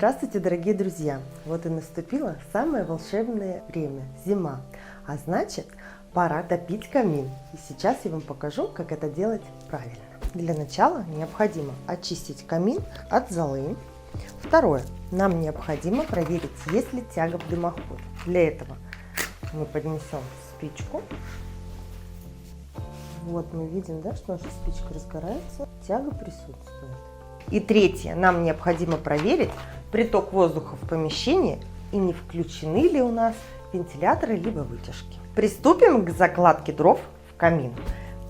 Здравствуйте, дорогие друзья! Вот и наступило самое волшебное время – зима. А значит, пора топить камин. И сейчас я вам покажу, как это делать правильно. Для начала необходимо очистить камин от золы. Второе. Нам необходимо проверить, есть ли тяга в дымоходе. Для этого мы поднесем спичку. Вот мы видим, да, что наша спичка разгорается, тяга присутствует. И третье. Нам необходимо проверить приток воздуха в помещении и не включены ли у нас вентиляторы либо вытяжки. Приступим к закладке дров в камин.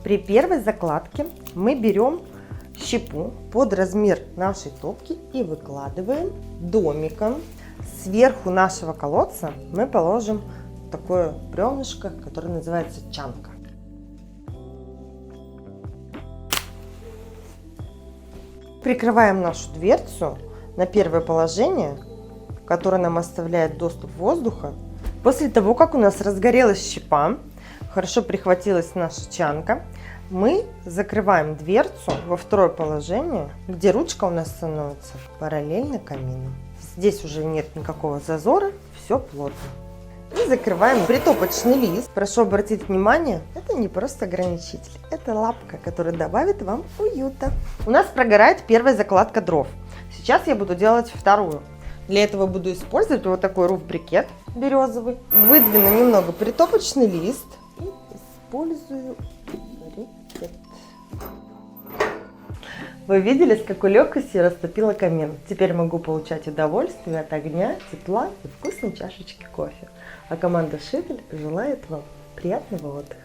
При первой закладке мы берем щепу под размер нашей топки и выкладываем домиком. Сверху нашего колодца мы положим такое бревнышко, которое называется чанка. Прикрываем нашу дверцу на первое положение, которое нам оставляет доступ воздуха. После того, как у нас разгорелась щепа, хорошо прихватилась наша чанка, мы закрываем дверцу во второе положение, где ручка у нас становится параллельно камину. Здесь уже нет никакого зазора, все плотно. И закрываем притопочный лист. Прошу обратить внимание, это не просто ограничитель, это лапка, которая добавит вам уюта. У нас прогорает первая закладка дров. Сейчас я буду делать вторую. Для этого буду использовать вот такой руф-брикет березовый. Выдвину немного притопочный лист и использую брикет. Вы видели, с какой легкостью я растопила камин. Теперь могу получать удовольствие от огня, тепла и вкусной чашечки кофе. А команда Шифель желает вам приятного отдыха.